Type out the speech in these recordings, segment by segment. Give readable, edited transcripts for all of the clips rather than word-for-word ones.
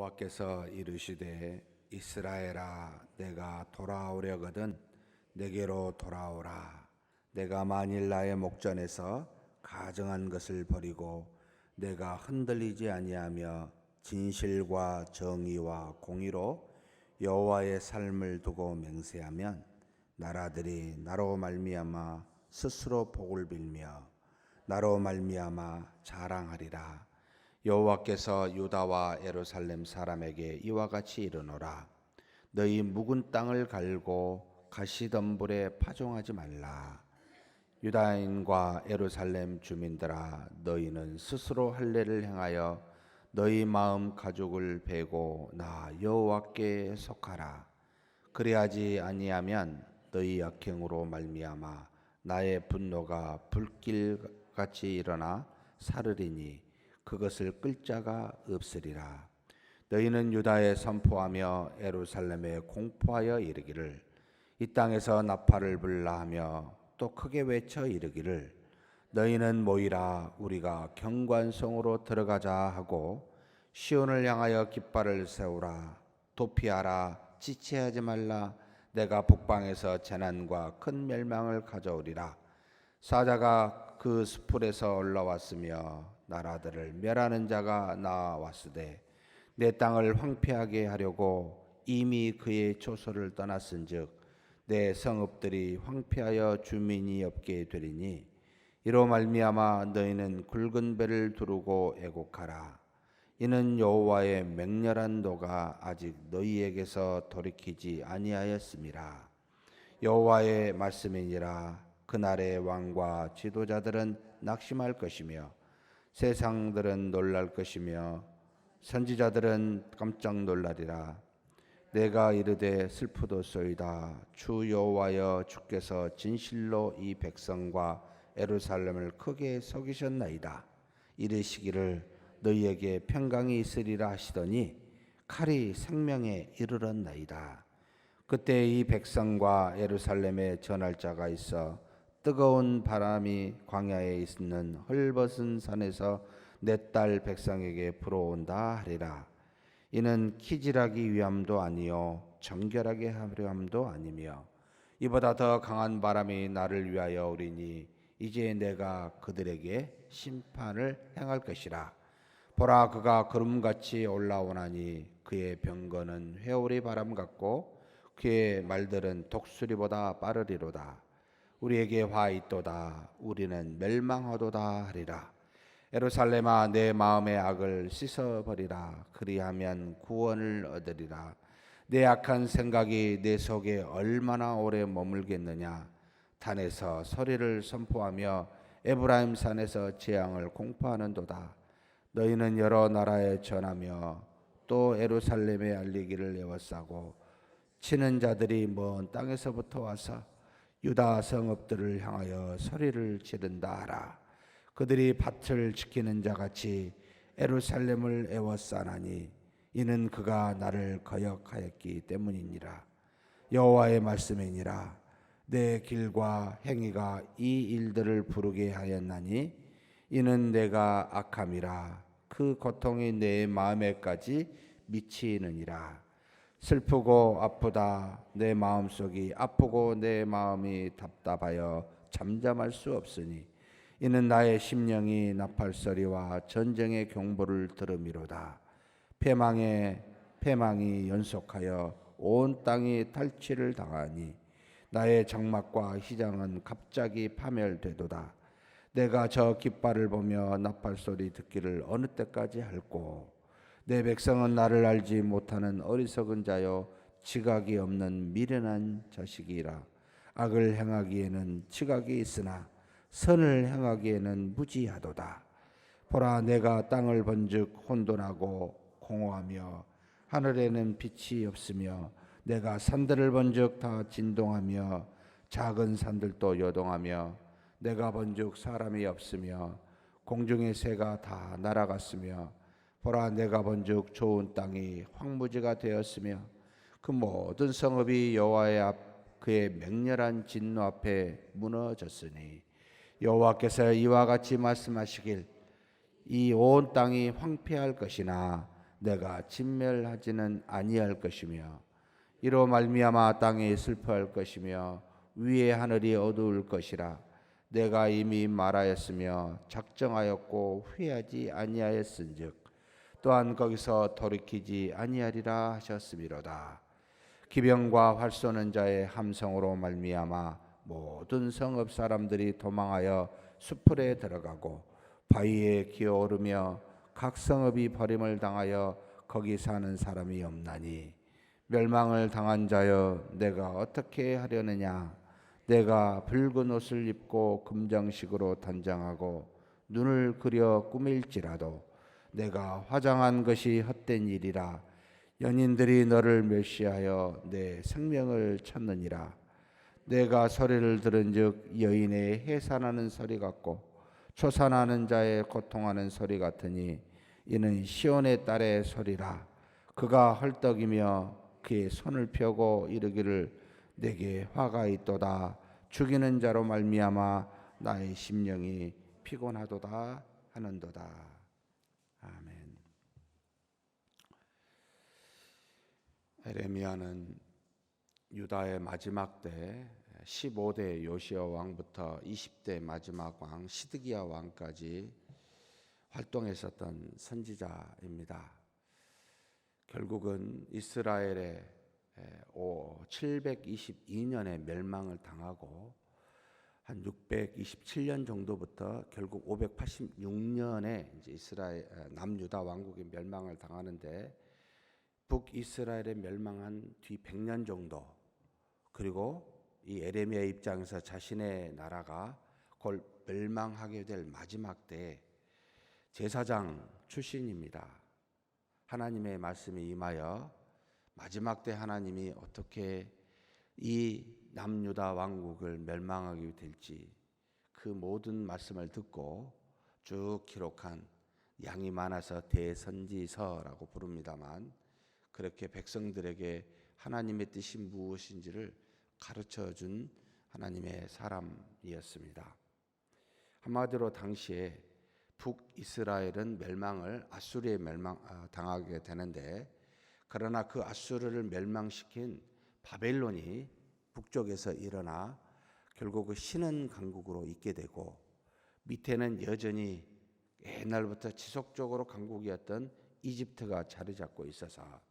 여호와께서 이르시되 이스라엘아 내가 돌아오려거든 내게로 돌아오라. 내가 만일 나의 목전에서 가증한 것을 버리고 내가 흔들리지 아니하며 진실과 정의와 공의로 여호와의 삶을 두고 맹세하면 나라들이 나로 말미암아 스스로 복을 빌며 나로 말미암아 자랑하리라. 여호와께서 유다와 예루살렘 사람에게 이와 같이 이르노라. 너희 묵은 땅을 갈고 가시덤불에 파종하지 말라. 유다인과 예루살렘 주민들아, 너희는 스스로 할례를 행하여 너희 마음 가죽을 베고 나 여호와께 속하라. 그리하지 아니하면 너희 악행으로 말미암아 나의 분노가 불길같이 일어나 사르리니 그것을 끌 자가 없으리라. 너희는 유다에 선포하며 예루살렘에 공포하여 이르기를 이 땅에서 나팔을 불라 하며 또 크게 외쳐 이르기를 너희는 모이라 우리가 경관성으로 들어가자 하고 시온을 향하여 깃발을 세우라. 도피하라. 지체하지 말라. 내가 북방에서 재난과 큰 멸망을 가져오리라. 사자가 그 숲풀에서 올라왔으며 나라들을 멸하는 자가 나왔으되 내 땅을 황폐하게 하려고 이미 그의 조소를 떠났은즉 내 성읍들이 황폐하여 주민이 없게 되리니 이로 말미암아 너희는 굵은 배를 두르고 애곡하라. 이는 여호와의 맹렬한 노가 아직 너희에게서 돌이키지 아니하였음이라. 여호와의 말씀이니라. 그날의 왕과 지도자들은 낙심할 것이며 세상들은 놀랄 것이며 선지자들은 깜짝 놀라리라. 내가 이르되 슬프도소이다. 주 여호와여 주께서 진실로 이 백성과 예루살렘을 크게 속이셨나이다. 이르시기를 너희에게 평강이 있으리라 하시더니 칼이 생명에 이르렀나이다. 그때 이 백성과 예루살렘에 전할 자가 있어 뜨거운 바람이 광야에 있는 헐벗은 산에서 내 딸 백성에게 불어온다 하리라. 이는 키질하기 위함도 아니요 정결하게 하려 함도 아니며 이보다 더 강한 바람이 나를 위하여 오리니 이제 내가 그들에게 심판을 행할 것이라. 보라, 그가 구름같이 올라오나니 그의 병거는 회오리 바람 같고 그의 말들은 독수리보다 빠르리로다. 우리에게 화 있도다. 우리는 멸망하도다 하리라. 예루살렘아, 내 마음의 악을 씻어버리라. 그리하면 구원을 얻으리라. 내 악한 생각이 내 속에 얼마나 오래 머물겠느냐. 단에서 소리를 선포하며 에브라임 산에서 재앙을 공포하는도다. 너희는 여러 나라에 전하며 또 예루살렘에 알리기를 애워싸고 치는 자들이 먼 땅에서부터 와서 유다 성읍들을 향하여 소리를 지른다 하라. 그들이 밭을 지키는 자같이 예루살렘을 애워싸나니 이는 그가 나를 거역하였기 때문이니라. 여호와의 말씀이니라. 내 길과 행위가 이 일들을 부르게 하였나니 이는 내가 악함이라. 그 고통이 내 마음에까지 미치느니라. 슬프고 아프다. 내 마음속이 아프고 내 마음이 답답하여 잠잠할 수 없으니 이는 나의 심령이 나팔소리와 전쟁의 경보를 들음이로다. 패망이 연속하여 온 땅이 탈취를 당하니 나의 장막과 휘장은 갑자기 파멸되도다. 내가 저 깃발을 보며 나팔소리 듣기를 어느 때까지 할꼬. 내 백성은 나를 알지 못하는 어리석은 자요 지각이 없는 미련한 자식이라. 악을 행하기에는 지각이 있으나 선을 행하기에는 무지하도다. 보라, 내가 땅을 번즉 혼돈하고 공허하며 하늘에는 빛이 없으며 내가 산들을 번즉 다 진동하며 작은 산들도 요동하며 내가 번즉 사람이 없으며 공중의 새가 다 날아갔으며 보라, 내가 번즉 좋은 땅이 황무지가 되었으며 그 모든 성읍이 여호와의 앞 그의 맹렬한 진노 앞에 무너졌으니 여호와께서 이와 같이 말씀하시길 이 온 땅이 황폐할 것이나 내가 진멸하지는 아니할 것이며 이로 말미암아 땅이 슬퍼할 것이며 위의 하늘이 어두울 것이라. 내가 이미 말하였으며 작정하였고 후회하지 아니하였은즉 또한 거기서 돌이키지 아니하리라 하셨음이로다. 기병과 활 쏘는 자의 함성으로 말미암아 모든 성읍 사람들이 도망하여 수풀에 들어가고 바위에 기어오르며 각 성읍이 버림을 당하여 거기 사는 사람이 없나니 멸망을 당한 자여 내가 어떻게 하려느냐. 내가 붉은 옷을 입고 금장식으로 단장하고 눈을 그려 꾸밀지라도 내가 화장한 것이 헛된 일이라. 연인들이 너를 멸시하여 내 생명을 찾느니라. 내가 소리를 들은즉 여인의 해산하는 소리 같고 초산하는 자의 고통하는 소리 같으니 이는 시온의 딸의 소리라. 그가 헐떡이며 그의 손을 펴고 이르기를 내게 화가 있도다. 죽이는 자로 말미암아 나의 심령이 피곤하도다 하는도다. 아멘. 에레미야는 유다의 마지막 때 15대 요시야 왕부터 20대 마지막 왕 시드기야 왕까지 활동했었던 선지자입니다. 결국은 이스라엘의 722년에 멸망을 당하고 한 627년 정도부터 결국 586년에 이제 이스라엘 남유다 왕국이 멸망을 당하는데 북이스라엘에 멸망한 뒤 100년 정도, 그리고 이 에레미야 입장에서 자신의 나라가 곧 멸망하게 될 마지막 때 제사장 출신입니다. 하나님의 말씀이 임하여 마지막 때 하나님이 어떻게 이 남유다 왕국을 멸망하게 될지 그 모든 말씀을 듣고 쭉 기록한 양이 많아서 대선지서라고 부릅니다만, 그렇게 백성들에게 하나님의 뜻이 무엇인지를 가르쳐준 하나님의 사람이었습니다. 한마디로 당시에 북이스라엘은 멸망을 아수르에 당하게 되는데, 그러나 그 아수르를 멸망시킨 바벨론이 북쪽에서 일어나 결국 그 신은 강국으로 있게 되고, 밑에는 여전히 옛날부터 지속적으로 강국이었던 이집트가 자리 잡고 있어서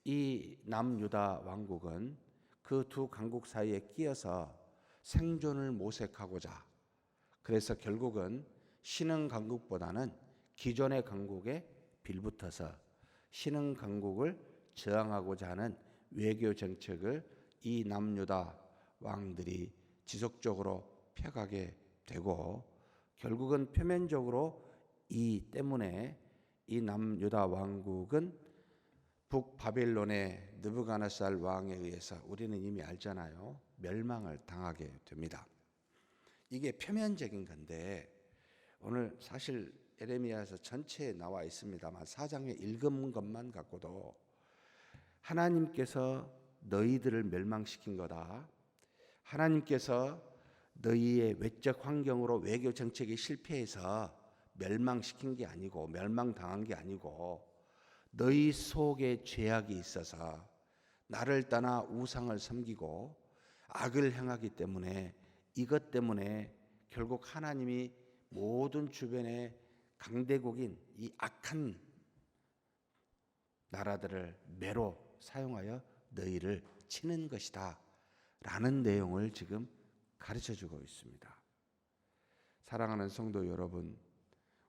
이 남유다 왕국은 그 두 강국 사이에 끼어서 생존을 모색하고자, 그래서 결국은 신흥 강국보다는 기존의 강국에 빌붙어서 신흥 강국을 저항하고자 하는 외교 정책을 이 남유다 왕들이 지속적으로 펴가게 되고, 결국은 표면적으로 이 때문에 이 남유다 왕국은 북바벨론의 느부갓네살 왕에 의해서 우리는 이미 알잖아요. 멸망을 당하게 됩니다. 이게 표면적인 건데, 오늘 사실 에레미야서 전체에 나와 있습니다만 4장에 읽은 것만 갖고도 하나님께서 너희들을 멸망시킨 거다, 하나님께서 너희의 외적 환경으로 외교 정책이 실패해서 멸망시킨 게 아니고 멸망당한 게 아니고 너희 속에 죄악이 있어서 나를 떠나 우상을 섬기고 악을 행하기 때문에, 이것 때문에 결국 하나님이 모든 주변의 강대국인 이 악한 나라들을 매로 사용하여 너희를 치는 것이다 라는 내용을 지금 가르쳐주고 있습니다. 사랑하는 성도 여러분,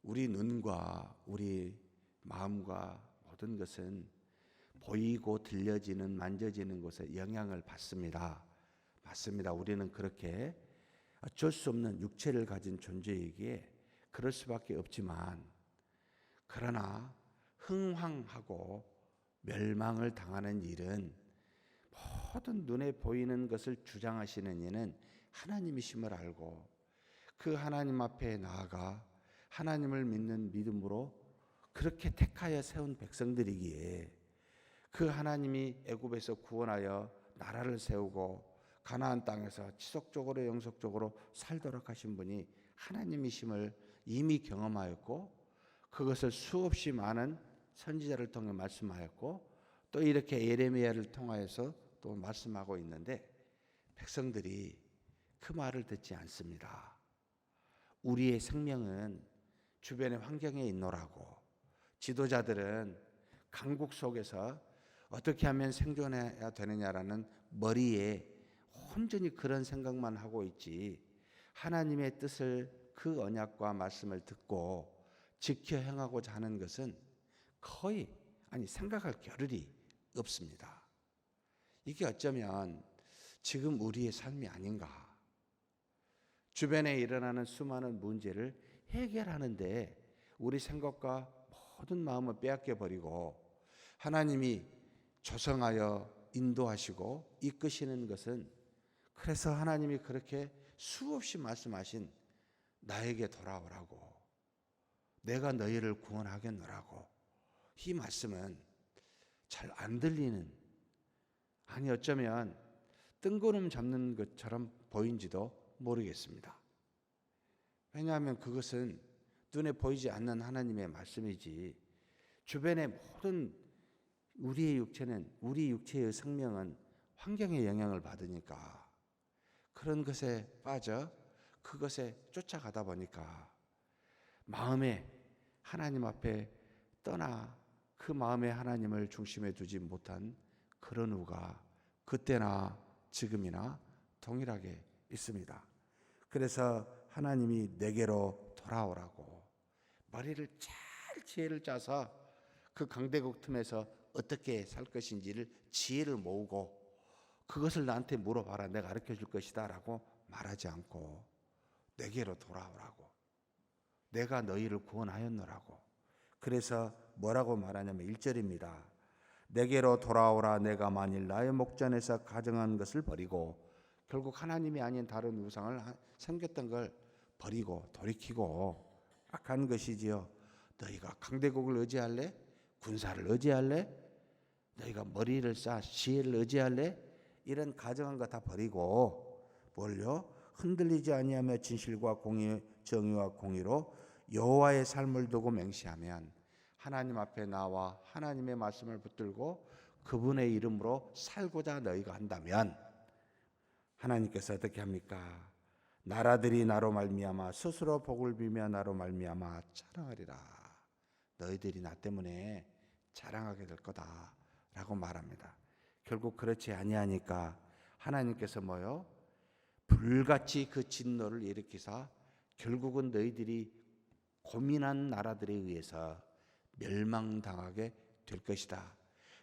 우리 눈과 우리 마음과 모든 것은 보이고 들려지는 만져지는 곳에 영향을 받습니다. 맞습니다. 우리는 그렇게 어쩔 수 없는 육체를 가진 존재이기에 그럴 수밖에 없지만, 그러나 흥황하고 멸망을 당하는 일은 모든 눈에 보이는 것을 주장하시는 이는 하나님이심을 알고 그 하나님 앞에 나아가 하나님을 믿는 믿음으로 그렇게 택하여 세운 백성들이기에, 그 하나님이 애굽에서 구원하여 나라를 세우고 가나안 땅에서 지속적으로 영속적으로 살도록 하신 분이 하나님이심을 이미 경험하였고, 그것을 수없이 많은 선지자를 통해 말씀하였고 또 이렇게 예레미야를 통하여서 또 말씀하고 있는데 백성들이 그 말을 듣지 않습니다. 우리의 생명은 주변의 환경에 있노라고, 지도자들은 강국 속에서 어떻게 하면 생존해야 되느냐라는 머리에 온전히 그런 생각만 하고 있지, 하나님의 뜻을, 그 언약과 말씀을 듣고 지켜 행하고자 하는 것은 거의 생각할 겨를이 없습니다. 이게 어쩌면 지금 우리의 삶이 아닌가. 주변에 일어나는 수많은 문제를 해결하는데 우리 생각과 모든 마음을 빼앗겨 버리고 하나님이 조성하여 인도하시고 이끄시는 것은, 그래서 하나님이 그렇게 수없이 말씀하신 나에게 돌아오라고, 내가 너희를 구원하겠노라고, 이 말씀은 잘 안 들리는, 어쩌면 뜬구름 잡는 것처럼 보인지도 모르겠습니다. 왜냐하면 그것은 눈에 보이지 않는 하나님의 말씀이지, 주변의 모든 우리 육체의 생명은 환경의 영향을 받으니까 그런 것에 빠져 그것에 쫓아가다 보니까 마음에 하나님 앞에 떠나 그 마음에 하나님을 중심에 두지 못한 그런 후가 그때나 지금이나 동일하게 있습니다. 그래서 하나님이 내게로 돌아오라고 머리를 잘 지혜를 짜서 그 강대국 틈에서 어떻게 살 것인지를 지혜를 모으고 그것을 나한테 물어봐라, 내가 가르쳐 줄 것이다 라고 말하지 않고 내게로 돌아오라고, 내가 너희를 구원하였노라고. 그래서 뭐라고 말하냐면 1절입니다. 내게로 돌아오라. 내가 만일 나의 목전에서 가정한 것을 버리고, 결국 하나님이 아닌 다른 우상을 섬겼던 걸 버리고 돌이키고 악한 것이지요. 너희가 강대국을 의지할래? 군사를 의지할래? 너희가 머리를 쌓아 지혜를 의지할래? 이런 가정한 거 다 버리고 뭘요? 흔들리지 아니하며 진실과 공의, 정의와 공의로 여호와의 삶을 두고 맹세하면, 하나님 앞에 나와 하나님의 말씀을 붙들고 그분의 이름으로 살고자 너희가 한다면 하나님께서 어떻게 합니까? 나라들이 나로 말미암아 스스로 복을 비며 나로 말미암아 자랑하리라. 너희들이 나 때문에 자랑하게 될 거다라고 말합니다. 결국 그렇지 아니하니까 하나님께서 뭐요? 불같이 그 진노를 일으키사 결국은 너희들이 고민한 나라들에 의해서 멸망당하게 될 것이다.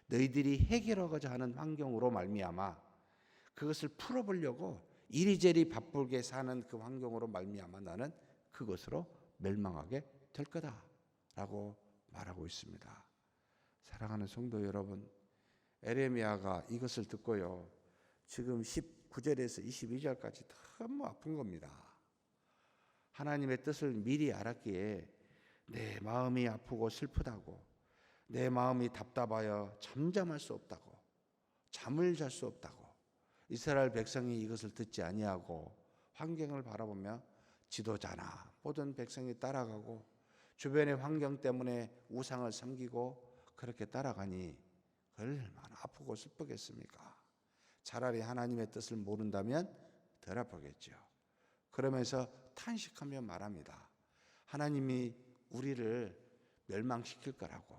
너희들이 해결하고자 하는 환경으로 말미암아 그것을 풀어보려고 이리저리 바쁘게 사는 그 환경으로 말미암아 나는 그것으로 멸망하게 될 거다라고 말하고 있습니다. 사랑하는 성도 여러분, 에레미야가 이것을 듣고요, 지금 19절에서 22절까지 너무 아픈 겁니다. 하나님의 뜻을 미리 알았기에 내 마음이 아프고 슬프다고, 내 마음이 답답하여 잠잠할 수 없다고, 잠을 잘 수 없다고, 이스라엘 백성이 이것을 듣지 아니하고 환경을 바라보며 지도자나 모든 백성이 따라가고 주변의 환경 때문에 우상을 섬기고 그렇게 따라가니 얼마나 아프고 슬프겠습니까? 차라리 하나님의 뜻을 모른다면 덜 아프겠죠. 그러면서 탄식하며 말합니다. 하나님이 우리를 멸망시킬 거라고,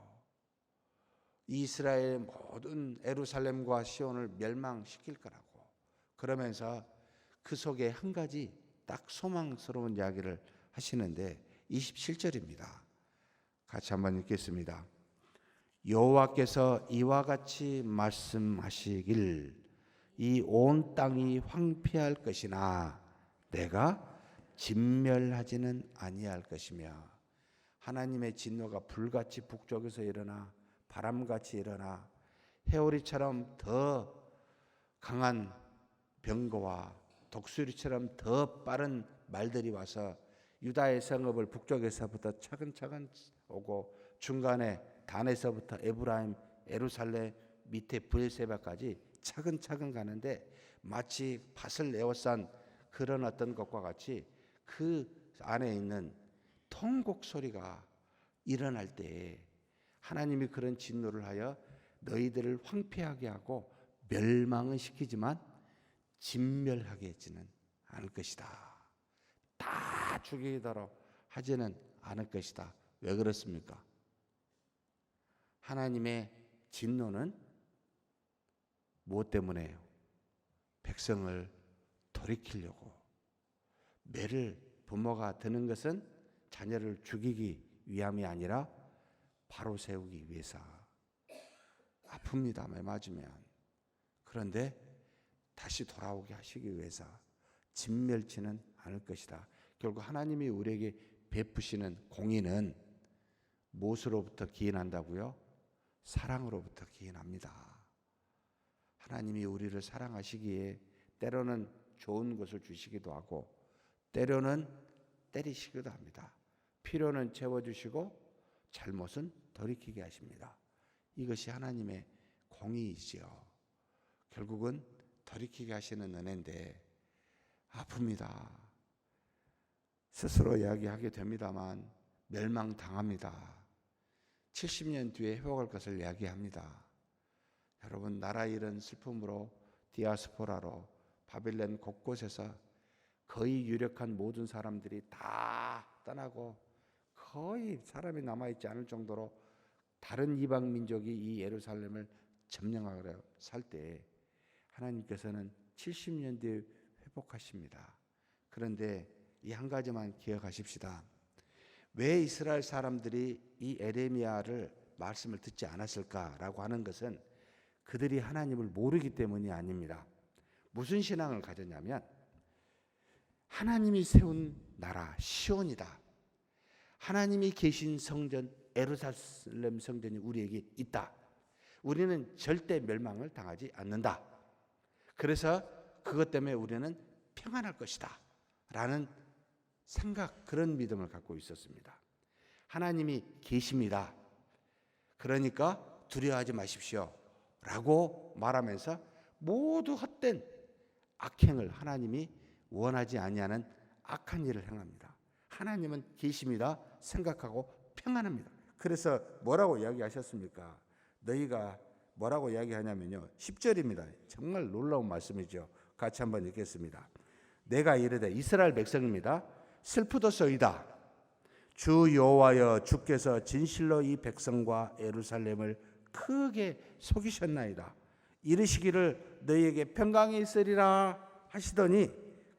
이스라엘 모든 예루살렘과 시온을 멸망시킬 거라고. 그러면서 그 속에 한 가지 딱 소망스러운 이야기를 하시는데 27절입니다. 같이 한번 읽겠습니다. 여호와께서 이와 같이 말씀하시길, 이 온 땅이 황폐할 것이나 내가 진멸하지는 아니할 것이며, 하나님의 진노가 불같이 북쪽에서 일어나 바람같이 일어나 해오리처럼 더 강한 병거와 독수리처럼 더 빠른 말들이 와서 유다의 성읍을 북쪽에서부터 차근차근 오고 중간에 단에서부터 에브라임, 예루살렘 밑에 브엘세바까지 차근차근 가는데 마치 밭을 에워싼 그런 어떤 것과 같이 그 안에 있는 통곡 소리가 일어날 때에 하나님이 그런 진노를 하여 너희들을 황폐하게 하고 멸망은 시키지만 진멸하게 하지는 않을 것이다. 다 죽이도록 하지는 않을 것이다. 왜 그렇습니까? 하나님의 진노는 무엇 때문에요? 백성을 돌이키려고. 매를 부모가 드는 것은 자녀를 죽이기 위함이 아니라 바로 세우기 위해서. 아픕니다, 매 맞으면. 그런데 다시 돌아오게 하시기 위해서 진멸치는 않을 것이다. 결국 하나님이 우리에게 베푸시는 공의는 무엇으로부터 기인한다고요? 사랑으로부터 기인합니다. 하나님이 우리를 사랑하시기에 때로는 좋은 것을 주시기도 하고 때로는 때리시기도 합니다. 필요는 채워주시고 잘못은 돌이키게 하십니다. 이것이 하나님의 공의이지요. 결국은 돌이키게 하시는 은혜인데 아픕니다. 스스로 이야기하게 됩니다만 멸망당합니다. 70년 뒤에 회복할 것을 이야기합니다. 여러분, 나라 잃은 슬픔으로 디아스포라로 바빌론 곳곳에서 거의 유력한 모든 사람들이 다 떠나고 거의 사람이 남아있지 않을 정도로 다른 이방 민족이 이 예루살렘을 점령하려 살 때 하나님께서는 70년 뒤에 회복하십니다. 그런데 이 한 가지만 기억하십시다. 왜 이스라엘 사람들이 이 에레미야를 말씀을 듣지 않았을까라고 하는 것은 그들이 하나님을 모르기 때문이 아닙니다. 무슨 신앙을 가졌냐면 하나님이 세운 나라 시온이다. 하나님이 계신 성전 예루살렘 성전이 우리에게 있다. 우리는 절대 멸망을 당하지 않는다. 그래서 그것 때문에 우리는 평안할 것이다 라는 생각, 그런 믿음을 갖고 있었습니다. 하나님이 계십니다. 그러니까 두려워하지 마십시오 라고 말하면서 모두 헛된 악행을 하나님이 원하지 아니하는 악한 일을 행합니다. 하나님은 계십니다 생각하고 평안합니다. 그래서 뭐라고 이야기하셨습니까? 너희가 뭐라고 이야기하냐면요, 10절입니다. 정말 놀라운 말씀이죠. 같이 한번 읽겠습니다. 내가 이르되, 이스라엘 백성입니다. 슬프도소이다. 주 여호와여, 주께서 진실로 이 백성과 예루살렘을 크게 속이셨나이다. 이르시기를 너희에게 평강이 있으리라 하시더니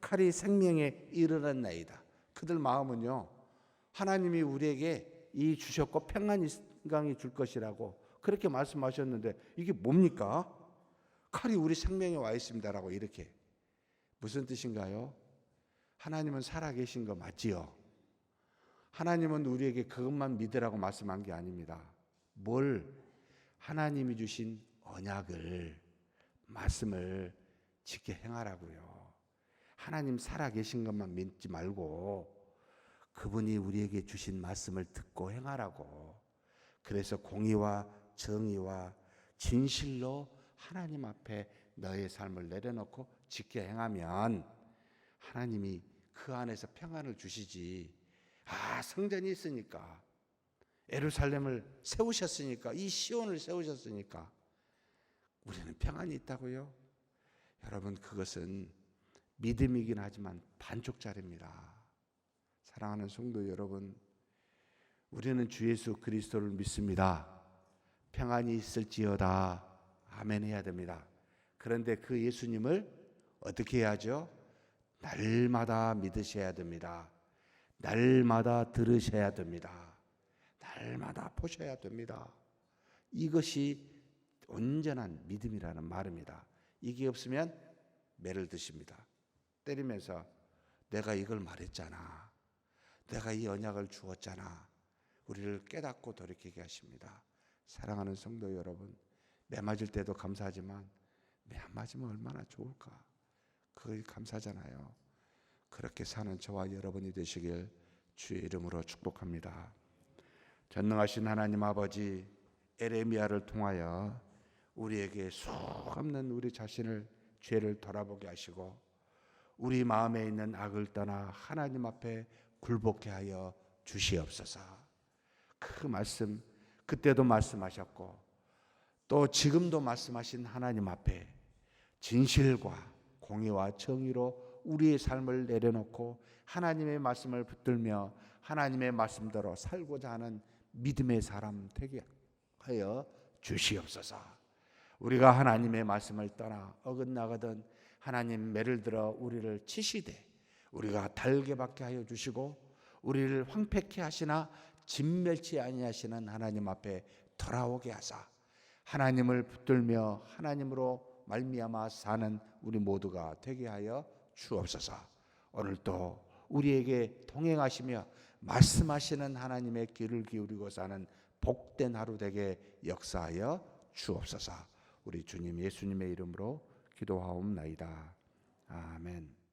칼이 생명에 이르렀나이다. 그들 마음은요, 하나님이 우리에게 이 주셨고 평강이 줄 것이라고 그렇게 말씀하셨는데 이게 뭡니까? 칼이 우리 생명에 와 있습니다라고 이렇게. 무슨 뜻인가요? 하나님은 살아계신 거 맞지요? 하나님은 우리에게 그것만 믿으라고 말씀한 게 아닙니다. 뭘? 하나님이 주신 언약을, 말씀을 지켜 행하라고요. 하나님 살아계신 것만 믿지 말고 그분이 우리에게 주신 말씀을 듣고 행하라고. 그래서 공의와 정의와 진실로 하나님 앞에 너의 삶을 내려놓고 지켜 행하면 하나님이 그 안에서 평안을 주시지. 성전이 있으니까, 예루살렘을 세우셨으니까, 이 시온을 세우셨으니까 우리는 평안이 있다고요? 여러분, 그것은 믿음이긴 하지만 반쪽짜리입니다. 사랑하는 성도 여러분, 우리는 주 예수 그리스도를 믿습니다. 평안이 있을지어다. 아멘 해야 됩니다. 그런데 그 예수님을 어떻게 해야죠? 날마다 믿으셔야 됩니다. 날마다 들으셔야 됩니다. 날마다 보셔야 됩니다. 이것이 온전한 믿음이라는 말입니다. 이게 없으면 매를 드십니다. 때리면서 내가 이걸 말했잖아. 내가 이 언약을 주었잖아. 우리를 깨닫고 돌이키게 하십니다. 사랑하는 성도 여러분, 매 맞을 때도 감사하지만 매 안 맞으면 얼마나 좋을까? 그게 감사잖아요. 그렇게 사는 저와 여러분이 되시길 주의 이름으로 축복합니다. 전능하신 하나님 아버지, 에레미야를 통하여 우리에게 수없는 우리 자신을, 죄를 돌아보게 하시고 우리 마음에 있는 악을 떠나 하나님 앞에 굴복케 하여 주시옵소서. 그 말씀, 그때도 말씀하셨고 또 지금도 말씀하신 하나님 앞에 진실과 공의와 정의로 우리의 삶을 내려놓고 하나님의 말씀을 붙들며 하나님의 말씀대로 살고자 하는 믿음의 사람 되게 하여 주시옵소서. 우리가 하나님의 말씀을 떠나 어긋나거든 하나님 매를 들어 우리를 치시되 우리가 달게 받게 하여 주시고 우리를 황폐케 하시나 진멸치 아니하시는 하나님 앞에 돌아오게 하사 하나님을 붙들며 하나님으로 말미암아 사는 우리 모두가 되게 하여 주옵소서. 오늘도 우리에게 동행하시며 말씀하시는 하나님의 귀를 기울이고 사는 복된 하루 되게 역사하여 주옵소서. 우리 주님 예수님의 이름으로 기도하옵나이다. 아멘.